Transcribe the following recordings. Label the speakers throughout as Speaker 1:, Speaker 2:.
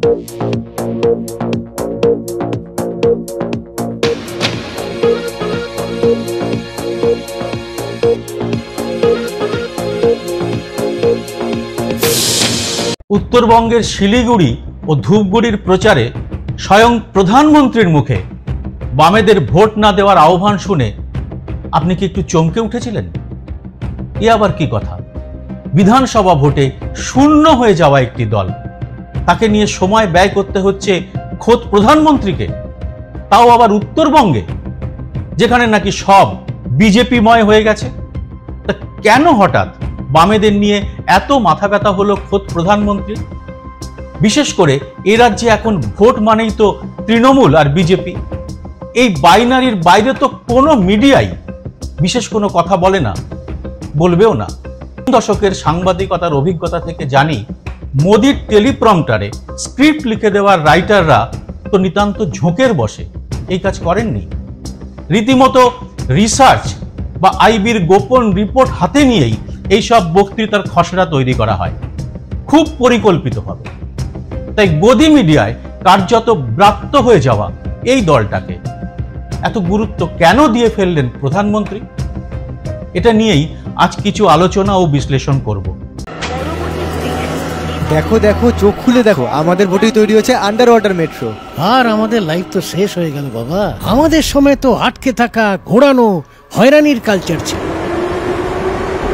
Speaker 1: উত্তরবঙ্গের শিলিগুড়ি ও ধূপগুড়ির প্রচারে স্বয়ং প্রধানমন্ত্রীর মুখে বামেদের ভোট না দেওয়ার আহ্বান শুনে আপনি কি একটু চমকে উঠেছিলেন? এ আবার কি কথা? বিধানসভা ভোটে শূন্য হয়ে যাওয়া একটি দল, তাকে নিয়ে সময় ব্যয় করতে হচ্ছে খোদ প্রধানমন্ত্রীকে, তাও আবার উত্তরবঙ্গে, যেখানে নাকি সব বিজেপিময় হয়ে গেছে। তা কেন হঠাৎ বামেদের নিয়ে এত মাথা ব্যথা হলো খোদ প্রধানমন্ত্রী? বিশেষ করে এ রাজ্যে এখন ভোট মানেই তো তৃণমূল আর বিজেপি। এই বাইনারির বাইরে তো কোনো মিডিয়াই বিশেষ কোনো কথা বলে না, বলবেও না। দশকের সাংবাদিকতার অভিজ্ঞতা থেকে জানি, মোদির টেলিপ্রম্পটারে স্ক্রিপ্ট লিখে দেওয়ার রাইটাররা তো নিতান্ত ঝোঁকের বসে এই কাজ করেননি। রীতিমতো রিসার্চ বা আইবির গোপন রিপোর্ট হাতে নিয়েই এইসব বক্তৃতার খসড়া তৈরি করা হয়, খুব পরিকল্পিতভাবে। তাই গদি মিডিয়ায় কার্যত ব্রাত্য হয়ে যাওয়া এই দলটাকে এত গুরুত্ব কেন দিয়ে ফেললেন প্রধানমন্ত্রী? এটা নিয়েই আজ কিছু আলোচনা ও বিশ্লেষণ করব।
Speaker 2: দেখো দেখো, চোখ খুলে দেখো, আমাদের ভোটেই তৈরি হচ্ছে আন্ডার ওয়াটার মেট্রো।
Speaker 3: আর আমাদের লাইফ তো শেষ হয়ে গেল বাবা। আমাদের সময় তো আটকে থাকা, ঘোরানো, হয়রানির কালচার ছিল,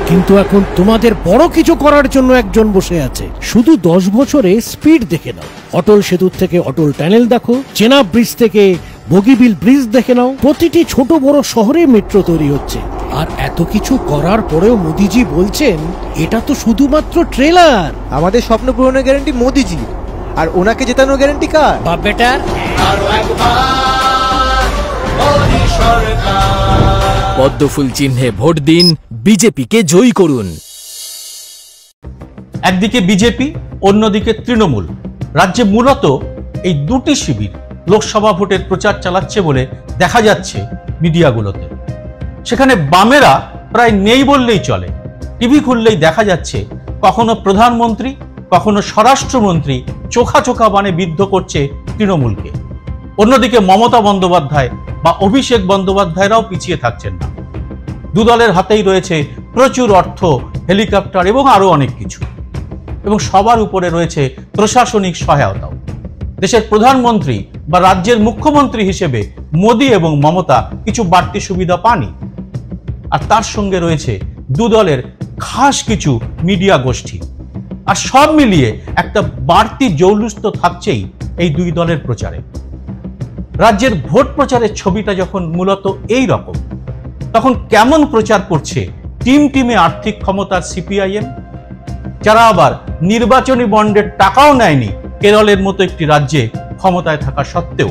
Speaker 3: কিন্তু এখন তোমাদের বড় কিছু করার জন্য একজন বসে আছে। শুধু 10 বছরে স্পিড দেখে নাও। অটল সেতুর থেকে অটল টানেল দেখো, চেনাব ব্রিজ থেকে বগিবিল ব্রিজ দেখে নাও। প্রতিটি ছোট বড় শহরে মেট্রো তৈরি হচ্ছে। আর এত কিছু করার পরেও মোদিজি বলছেন এটা তো শুধুমাত্র ট্রেলার।
Speaker 2: আমাদের স্বপ্ন পূরণের গ্যারান্টি মোদিজি, আর ওনাকে জেতানোর গ্যারান্টি কার?
Speaker 3: বাপ বেটা।
Speaker 4: পদ্মফুল চিহ্নে ভোট দিন, বিজেপিকে জয়ী করুন।
Speaker 1: একদিকে বিজেপি, অন্যদিকে তৃণমূল। রাজ্যে মূলত এই দুটি শিবির লোকসভা ভোটের প্রচার চালাচ্ছে বলে দেখা যাচ্ছে মিডিয়াগুলোতে। সেখানে বামেরা প্রায় নেই বললেই চলে। টিভি খুললেই দেখা যাচ্ছে কখনো প্রধানমন্ত্রী, কখনো স্বরাষ্ট্রমন্ত্রী চোখা চোখা বানে বিদ্ধ করছে তৃণমূলকে। অন্যদিকে মমতা বন্দ্যোপাধ্যায় বা অভিষেক বন্দ্যোপাধ্যায়রাও পিছিয়ে থাকছেন না। দুদলের হাতেই রয়েছে প্রচুর অর্থ, হেলিকপ্টার এবং আরো অনেক কিছু, এবং সবার উপরে রয়েছে প্রশাসনিক সহায়তাও। দেশের প্রধানমন্ত্রী বা রাজ্যের মুখ্যমন্ত্রী হিসেবে মোদি এবং মমতা কিছু বাড়তি সুবিধা পানই, আর তার সঙ্গে রয়েছে দুদলের খাস কিছু মিডিয়া গোষ্ঠী। আর সব মিলিয়ে একটা বাড়তি জৌলুস তো থাকছেই এই দুই দলের প্রচারে। রাজ্যের ভোট প্রচারের ছবিটা যখন মূলত এই রকম, তখন কেমন প্রচার করছে টিমে আর্থিক ক্ষমতার সিপিআইএম, যারা আবার নির্বাচনী বন্ডের টাকাও নেয়নি কেরলের মতো একটি রাজ্যে ক্ষমতায় থাকা সত্ত্বেও।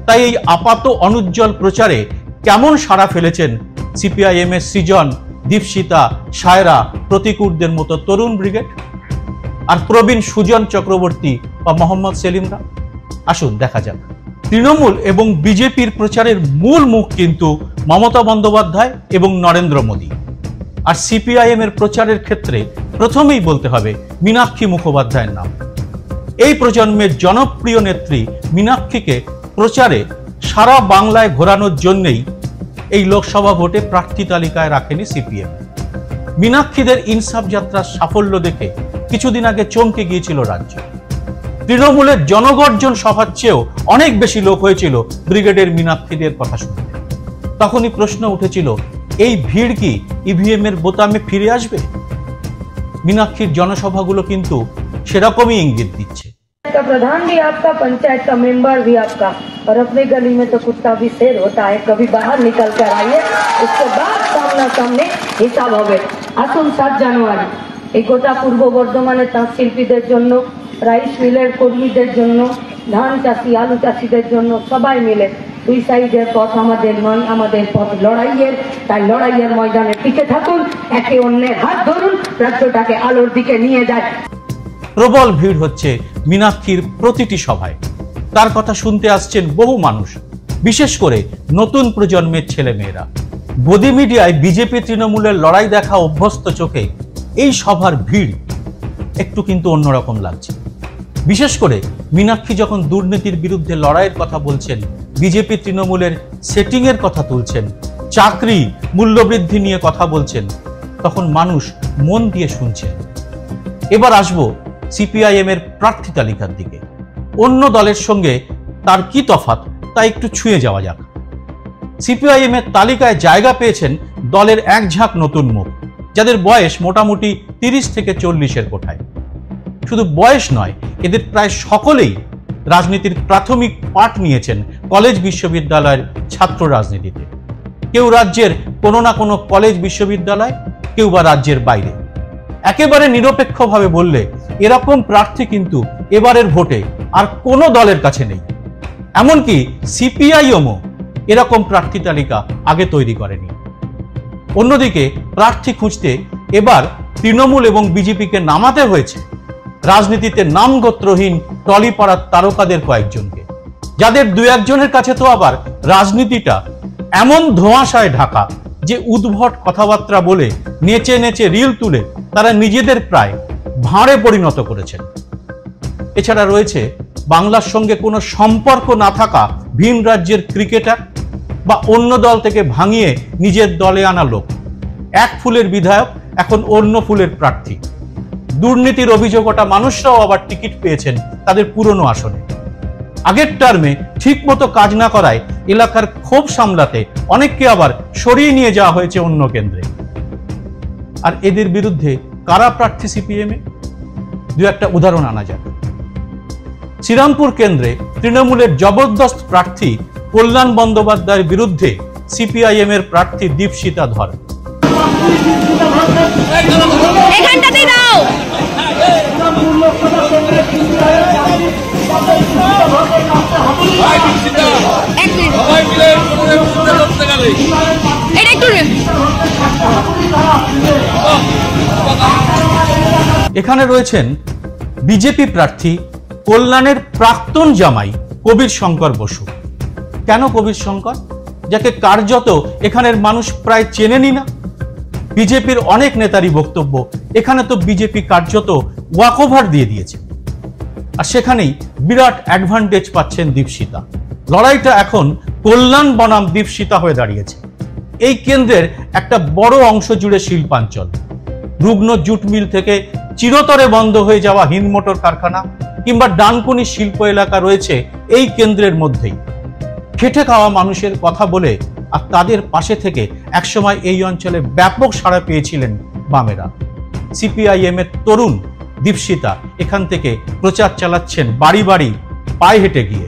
Speaker 1: তাই এই আপাত অনুজ্জ্বল প্রচারে কেমন সাড়া ফেলেছেন সিপিআইএম এর সৃজন, দীপশিতা, সায়রা, প্রতিকূরদের মতো তরুণ ব্রিগেড, আর প্রবীণ সুজন চক্রবর্তী বা মোহাম্মদ সেলিমরা। আসুন দেখা যাক। তৃণমূল এবং বিজেপির প্রচারের মূল মুখ কিন্তু মমতা বন্দ্যোপাধ্যায় এবং নরেন্দ্র মোদী। আর সিপিআইএম এর প্রচারের ক্ষেত্রে প্রথমেই বলতে হবে মীনাক্ষী মুখোপাধ্যায়ের নাম। এই প্রজন্মের জনপ্রিয় নেত্রী মীনাক্ষীকে প্রচারে সারা বাংলায় ঘোরানোর জন্যই এই লোকসভা ভোটে প্রার্থী তালিকায় রাখেনি সিপিএম। মীনাক্ষীদের ইনসাফ যাত্রার সাফল্য দেখে কিছুদিন আগে চমকে গিয়েছিল রাজ্য। তৃণমূলের জনগর্জন সভার চেয়েও অনেক বেশি লোক হয়েছিল ব্রিগেডের মীনাক্ষীদের কথা শুনতে। তখনই প্রশ্ন উঠেছিল, এই ভিড় কি ইভিএম এর বোতামে ফিরে আসবে? মীনাক্ষীর জনসভাগুলো কিন্তু সেরকমই ইঙ্গিত দিচ্ছে।
Speaker 5: प्रधान भी आपका, पंचायत का मेंबर भी आपका, और अपने गली में तो कुत्ता भी शेर होता है। कभी बाहर निकल कर आइए, उसके बाद सामना सामने हिसाब হবে। আসুন 7 জানুয়ারি এই গোটা পূর্ব বর্ধমানের তাঁত শিল্পীদের জন্য, রাইস মিলের কর্মীদের জন্য, ধান চাষি, আলু চাষিদের জন্য সবাই মিলে সুইসাইডের পথ আমাদের নয়, আমাদের পথ লড়াইয়ের। তাই লড়াইয়ের ময়দানে টিকে থাকুন, একে অন্যের হাত ধরুন, রাজ্যটাকে আলোর দিকে নিয়ে যায়।
Speaker 1: প্রবল ভিড় হচ্ছে মীনাক্ষীর প্রতিটি সভায়। তার কথা শুনতে আসছেন বহু মানুষ, বিশেষ করে নতুন প্রজন্মের ছেলেমেয়েরা। গদি মিডিয়ায় বিজেপি তৃণমূলের লড়াই দেখা অভ্যস্ত চোখে এই সভার ভিড় একটু কিন্তু অন্যরকম লাগছে। বিশেষ করে মীনাক্ষী যখন দুর্নীতির বিরুদ্ধে লড়াইয়ের কথা বলছেন, বিজেপি তৃণমূলের সেটিংয়ের কথা তুলছেন, চাকরি মূল্যবৃদ্ধি নিয়ে কথা বলছেন, তখন মানুষ মন দিয়ে শুনছেন। এবার আসবো সিপিআইএম এর প্রার্থী তালিকার দিকে। অন্য দলের সঙ্গে তার কি তফাৎ তা একটু ছুঁয়ে যাওয়া যাক। সিপিআইএম এর তালিকায় জায়গা পেয়েছেন দলের এক ঝাঁক নতুন মুখ, যাদের বয়স মোটামুটি 30 থেকে 40-এর কোঠায়। শুধু বয়স নয়, এদের প্রায় সকলেই রাজনীতির প্রাথমিক পাঠ নিয়েছেন কলেজ বিশ্ববিদ্যালয়ের ছাত্র রাজনীতিতে। কেউ রাজ্যের কোনো না কোনো কলেজ বিশ্ববিদ্যালয়, কেউ বা রাজ্যের বাইরে। একেবারে নিরপেক্ষভাবে বললে এরকম প্রার্থী কিন্তু এবারের ভোটে আর কোনো দলের কাছে নেই। এমনকি সিপিআইএমও এরকম প্রার্থী তালিকা আগে তৈরি করেনি। অন্যদিকে প্রার্থী খুঁজতে এবার তৃণমূল এবং বিজেপিকে নামাতে হয়েছে রাজনীতিতে নামগোত্রহীন টলিপাড়ার তারকাদের কয়েকজনকে, যাদের দু একজনের কাছে তো আবার রাজনীতিটা এমন ধোঁয়াশায় ঢাকা যে উদ্ভট কথাবার্তা বলে নেচে নেচে রিল তুলে তারা নিজেদের প্রায় ভাঁড়ে পরিণত করেছেন। এছাড়া রয়েছে বাংলার সঙ্গে কোনো সম্পর্ক না থাকা ভিন রাজ্যের ক্রিকেটার বা অন্য দল থেকে ভাঙিয়ে নিজের দলে আনা লোক। এক ফুলের বিধায়ক এখন অন্য ফুলের প্রার্থী। দুর্নীতির অভিযোগ ওঠা মানুষরাও আবার টিকিট পেয়েছেন তাদের পুরনো আসনে। আগের টার্মে ঠিক মতো কাজ না করায় এলাকার ক্ষোভ সামলাতে অনেককে আবার সরিয়ে নিয়ে যাওয়া হয়েছে অন্য কেন্দ্রে। আর এদের বিরুদ্ধে কারা প্রার্থী সিপিএম এ? দু একটা উদাহরণ আনা যাক। শ্রীরামপুর কেন্দ্রে তৃণমূলের জবরদস্ত প্রার্থী কল্যাণ বন্দ্যোপাধ্যায়ের বিরুদ্ধে সিপিআইএম এর প্রার্থী দীপশিতা ধর। এখানে রয়েছেন বিজেপি প্রার্থী কল্যাণের প্রাক্তন জামাই কবির শঙ্কর বসু। কেন কবির শঙ্কর, যাকে কার্যত এখানের মানুষ প্রায় চেনেনি না? বিজেপির অনেক নেতারই বক্তব্য এখানে তো বিজেপি কার্যত ওয়াকওভার দিয়ে দিয়েছে, আর সেখানেই বিরাট অ্যাডভান্টেজ পাচ্ছেন দীপশিতা। লড়াইটা এখন কল্যাণ বনাম দীপশিতা হয়ে দাঁড়িয়েছে। এই কেন্দ্রের একটা বড় অংশ জুড়ে শিল্পাঞ্চল। রুগ্ন জুট মিল থেকে চিরতরে বন্ধ হয়ে যাওয়া হিন্দমোটর কারখানা কিংবা ডানকুনি শিল্প এলাকা রয়েছে এই কেন্দ্রের মধ্যেই। খেটে খাওয়া মানুষের কথা বলে আর তাদের পাশে থেকে একসময় এই অঞ্চলে ব্যাপক সাড়া পেয়েছিলেন বামেরা। সিপিআইএম এর তরুণ দীপশিতা এখান থেকে প্রচার চালাচ্ছেন বাড়ি বাড়ি পায়ে হেঁটে গিয়ে।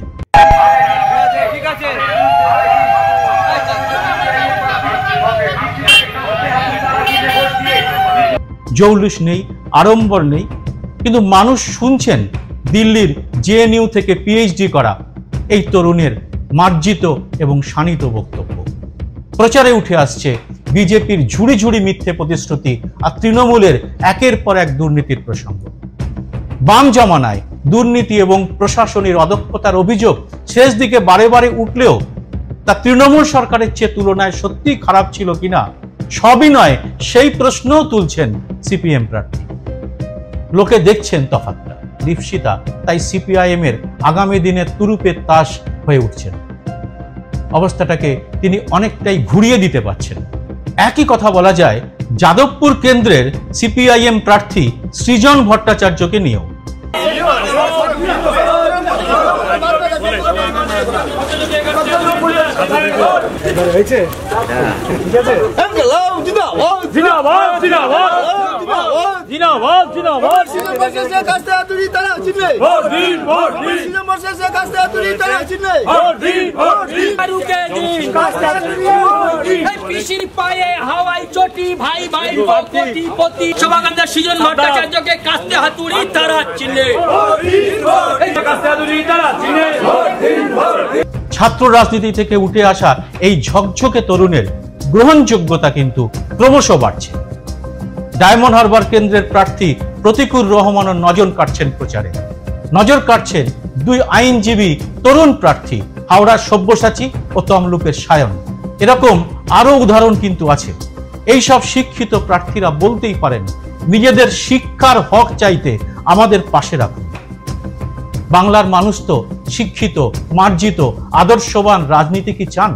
Speaker 1: জৌলুস নেই, আড়ম্বর নেই, কিন্তু মানুষ শুনছেন দিল্লির জেএনইউ থেকে পিএইচডি করা এই তরুণের মার্জিত এবং শানিত বক্তব্য। প্রচারে উঠে আসছে বিজেপির ঝুড়ি ঝুড়ি মিথ্যে প্রতিশ্রুতি আর তৃণমূলের একের পর এক দুর্নীতির প্রসঙ্গ। বাম জমানায় দুর্নীতি এবং প্রশাসনের অদক্ষতার অভিযোগ শেষ দিকে বারে বারে উঠলেও তা তৃণমূল সরকারের চেয়ে তুলনায় সত্যিই খারাপ ছিল কিনা সবই নয়, সেই প্রশ্নও তুলছেন সিপিএম প্রার্থী। লোকে দেখছেন তফাৎটা। দীপশিতা তাই সিপিআইএম এর আগামী দিনের তুরুপের তাস হয়ে উঠছেন। অবস্থাটাকে তিনি অনেকটাই ঘুরিয়ে দিতে পারছেন। একই কথা বলা যায় যাদবপুর কেন্দ্রের সিপিআইএম প্রার্থী সৃজন ভট্টাচার্যকে নিয়েও।
Speaker 6: পিসির পায়ে হাওয়াই চটি, ভাই ভাই কোটি পতি, সভাগান্ধা সৃজন ভট্টাচার্যকে কাস্তে হাতুড়ি তারা চিনে।
Speaker 1: ছাত্র রাজনীতি থেকে উঠে আসা এই ঝকঝকে তরুণের গ্রহণযোগ্যতা কিন্তু ক্রমশ বাড়ছে। ডায়মন্ড হারবার কেন্দ্রের প্রার্থী প্রতিকুর রহমানও নজর কাটছেন প্রচারে। নজর কাটছেন দুই আইনজীবী তরুণ প্রার্থী হাওড়ার সব্যসাচী ও তমলুকের সায়ন। এরকম আরো উদাহরণ কিন্তু আছে। এই সব শিক্ষিত প্রার্থীরা বলতেই পারেন নিজেদের শিক্ষার হক চাইতে আমাদের পাশে রাখুন। বাংলার মানুষ তো শিক্ষিত, মার্জিত, আদর্শবান রাজনীতি কি চান?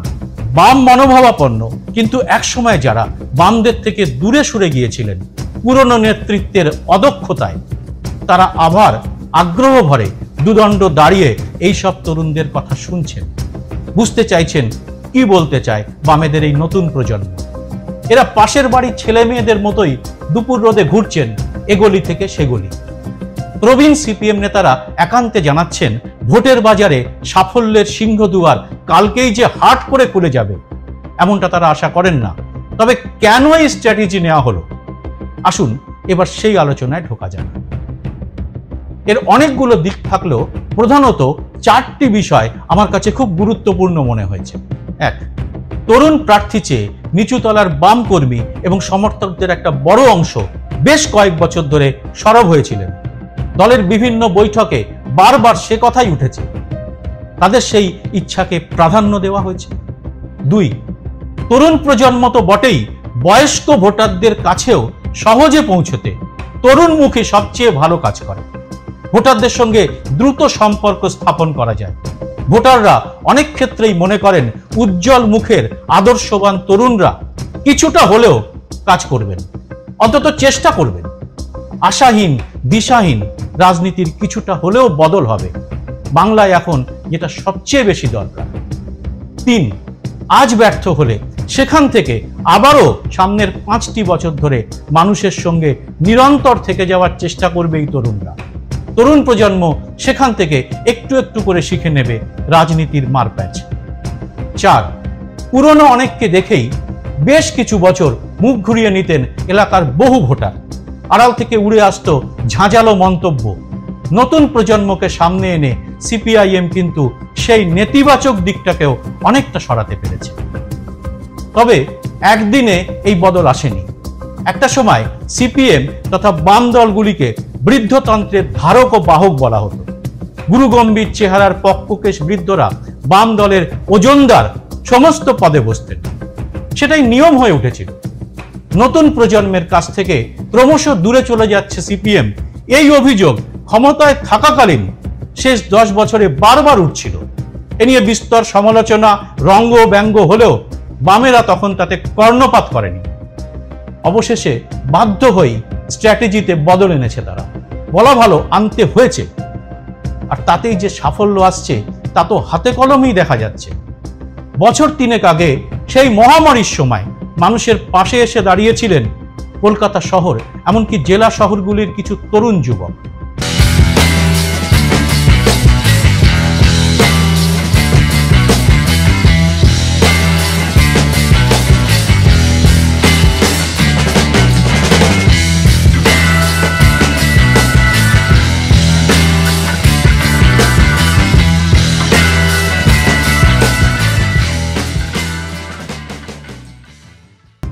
Speaker 1: বাম মনোভাবাপন্ন কিন্তু একসময় যারা বামদের থেকে দূরে সরে গিয়েছিলেন পুরনো নেতৃত্বের অদক্ষতায়, তারা আবার আগ্রহ ভরে দুদণ্ড দাঁড়িয়ে এই সব তরুণদের কথা শুনছেন, বুঝতে চাইছেন কি বলতে চায় বামেদের এই নতুন প্রজন্ম। এরা পাশের বাড়ির ছেলে মেয়েদের মতোই দুপুর রোদে ঘুরছেন এগলি থেকে সেগলি। প্রবীণ সিপিএম নেতারা একান্তে জানাচ্ছেন ভোটের বাজারে সাফল্যের সিংহদুয়ার কালকেই যে হাট করে খুলে যাবে এমনটা তারা আশা করেন না। তবে কেন এই স্ট্র্যাটেজি নেওয়া হলো, আসুন এবার সেই আলোচনায় ঢোকা যাক। এর অনেকগুলো দিক থাকলেও প্রধানত 4টি বিষয় আমার কাছে খুব গুরুত্বপূর্ণ মনে হয়েছে। 1, তরুণ প্রার্থী চেয়ে নিচুতলার বাম কর্মী এবং সমর্থকদের একটা বড় অংশ বেশ কয়েক বছর ধরে সরব হয়েছিলেন। দলের বিভিন্ন বৈঠকে বারবার সে কথাই উঠেছে, তাদের সেই ইচ্ছাকে প্রাধান্য দেওয়া হয়েছে। 2, তরুণ প্রজন্ম তো বটেই, বয়স্ক ভোটারদের কাছেও সহজে পৌঁছতে তরুণমুখী সবচেয়ে ভালো কাজ করে। ভোটারদের সঙ্গে দ্রুত সম্পর্ক স্থাপন করা যায়। ভোটাররা অনেক ক্ষেত্রেই মনে করেন উজ্জ্বল মুখের আদর্শবান তরুণরা কিছুটা হলেও কাজ করবেন, অন্তত চেষ্টা করবেন। আশাহীন, দিশাহীন রাজনীতির কিছুটা হলেও বদল হবে, বাংলায় এখন যেটা সবচেয়ে বেশি দরকার। 3, আজ ব্যর্থ হলে সেখান থেকে আবারও সামনের 5টি বছর ধরে মানুষের সঙ্গে নিরন্তর থেকে যাওয়ার চেষ্টা করবে এই তরুণরা। তরুণ প্রজন্ম সেখান থেকে একটু একটু করে শিখে নেবে রাজনীতির মারপ্যাচ। 4, পুরনো অনেককে দেখেই বেশ কিছু বছর মুখ ঘুরিয়ে নিতেন এলাকার বহু ভোটার। আড়াল থেকে উড়ে আসতো ঝাঁঝালো মন্তব্য। নতুন প্রজন্মকে সামনে এনে সিপিআইএম কিন্তু সেই নেতিবাচক দিকটাকেও অনেকটা সরাতে পেরেছে। তবে একদিনে এই বদল আসেনি। একটা সময় সিপিএম তথা বাম দলগুলিকে বৃদ্ধতন্ত্রের ধারক ও বাহক বলা হতো। গুরুগম্ভীর চেহারার পক্ককেশ বৃদ্ধরা বাম দলের ওজনদার সমস্ত পদে বসতেন, সেটাই নিয়ম হয়ে উঠেছিল। নতুন প্রজন্মের কাছ থেকে ক্রমশ দূরে চলে যাচ্ছে সিপিএম, এই অভিযোগ ক্ষমতায় থাকাকালীন শেষ 10 বছরে বারবার উঠছিল। এ নিয়ে বিস্তর সমালোচনা, রঙ্গ ব্যঙ্গ হলেও বামেরা তখন তাতে কর্ণপাত করেনি। অবশেষে বাধ্য হয়েই স্ট্র্যাটেজিতে বদল এনেছে তারা, বলা ভালো আনতে হয়েছে। আর তাতেই যে সাফল্য আসছে তা তো হাতে কলমেই দেখা যাচ্ছে। বছর 3 আগে সেই মহামারীর সময় মানুষের পাশে এসে দাঁড়িয়েছিলেন কলকাতা শহর, এমনকি জেলা শহরগুলির কিছু তরুণ যুবক।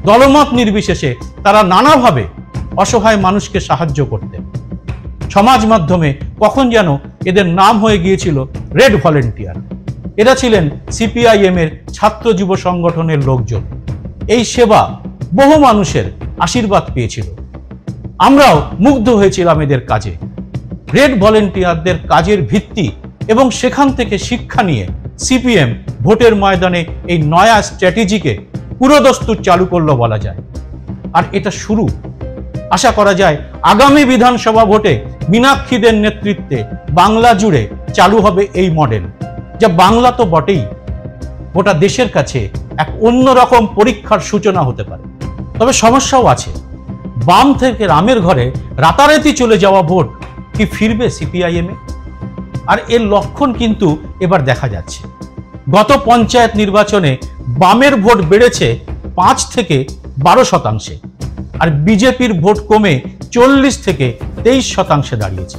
Speaker 1: দলমত নির্বিশেষে তারা নানাভাবে অসহায় মানুষকে সাহায্য করতেন। সমাজ মাধ্যমে কখন যেন এদের নাম হয়ে গিয়েছিল রেড ভলেন্টিয়ার। এরা ছিলেন সিপিআইএম এর ছাত্র যুব সংগঠনের লোকজন। এই সেবা বহু মানুষের আশীর্বাদ পেয়েছিল। আমরাও মুগ্ধ হয়েছিলাম এদের কাজে। রেড ভলেন্টিয়ারদের কাজের ভিত্তি এবং সেখান থেকে শিক্ষা নিয়ে সিপিএম ভোটের ময়দানে এই নয়া স্ট্র্যাটেজিকে পুরোদস্তুর চালু করলো বলা যায়। আর এটা শুরু। আশা করা যায় আগামী বিধানসভা ভোটে মীনাক্ষীদের নেতৃত্বে বাংলা জুড়ে চালু হবে এই মডেল, যা বাংলা তো বটেই, গোটা দেশের কাছে এক অন্যরকম পরীক্ষার সূচনা হতে পারে। তবে সমস্যাও আছে। বাম থেকে রামের ঘরে রাতারাতি চলে যাওয়া ভোট কি ফিরবে সিপিআইএম এ? আর এর লক্ষণ কিন্তু এবার দেখা যাচ্ছে। গত পঞ্চায়েত নির্বাচনে বামের ভোট বেড়েছে 5 থেকে 12%, আর বিজেপির ভোট কমে 40 থেকে 23% দাঁড়িয়েছে।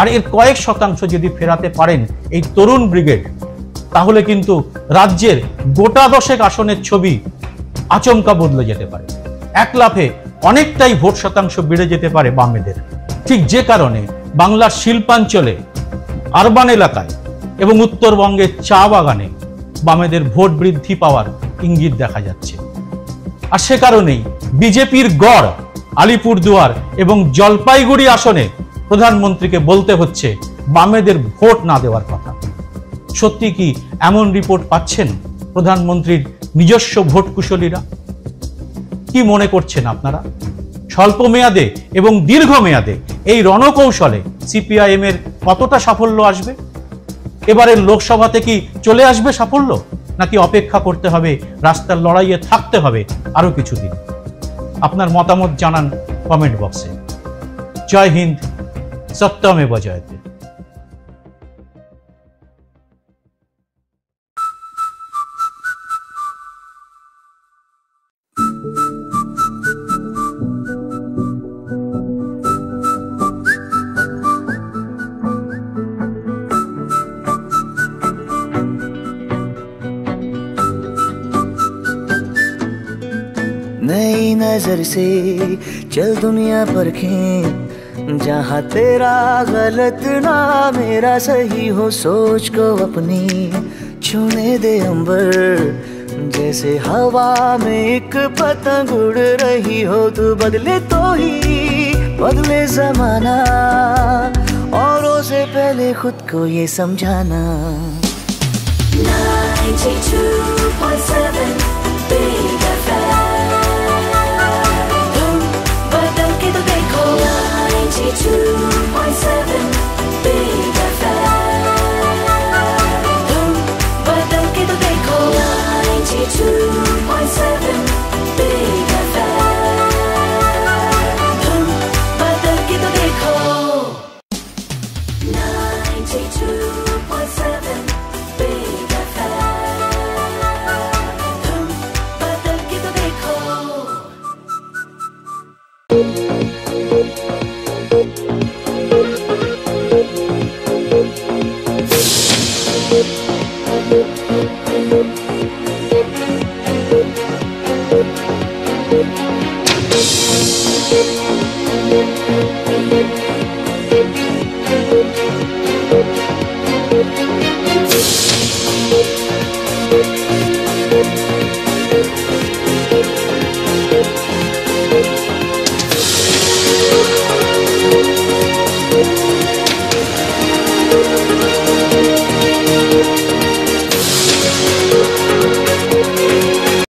Speaker 1: আর এর কয়েক শতাংশ যদি ফেরাতে পারেন এই তরুণ ব্রিগেড, তাহলে কিন্তু রাজ্যের গোটা 10 আসনের ছবি আচমকা বদলে যেতে পারে। এক লাফে অনেকটাই ভোট শতাংশ বেড়ে যেতে পারে বামেদের। ঠিক যে কারণে বাংলার শিল্পাঞ্চলে, আরবান এলাকায় এবং উত্তরবঙ্গের চা বাগানে বামেদের ভোট বৃদ্ধি পাওয়ার ইঙ্গিত দেখা যাচ্ছে। আর সে কারণেই বিজেপির গড় আলিপুরদুয়ার এবং জলপাইগুড়ি আসনে প্রধানমন্ত্রীকে বলতে হচ্ছে বামেদের ভোট না দেওয়ার কথা। সত্যি কি এমন রিপোর্ট পাচ্ছেন প্রধানমন্ত্রীর নিজস্ব ভোট কুশলীরা? কি মনে করছেন আপনারা? স্বল্প মেয়াদে এবং দীর্ঘ মেয়াদে এই রণকৌশলে সিপিআইএম এর কতটা সাফল্য আসবে? এবারের লোকসভাতে কি চলে আসবে সাফল্য, নাকি অপেক্ষা করতে হবে, রাস্তার লড়াইয়ে থাকতে হবে আরো কিছুদিন? আপনার মতামত জানান কমেন্ট বক্সে। জয় হিন্দ, সত্যমেব জয়তে।
Speaker 7: नई नजर से चल दुनिया परखें, जहाँ तेरा गलत ना मेरा सही हो, सोच को अपनी छूने दे अंबर, जैसे हवा में एक पतंग उड़ रही हो। तू बदले तो ही बदले जमाना, औरों से पहले खुद को ये समझाना। 92.7 Big FM, तुम बदल के तो देखो। 92.7 Big FM, तुम बदल के तो देखो। 92.7 Big FM, तुम बदल के तो देखो। 92.7 Big FM, तुम बदल के तो देखो।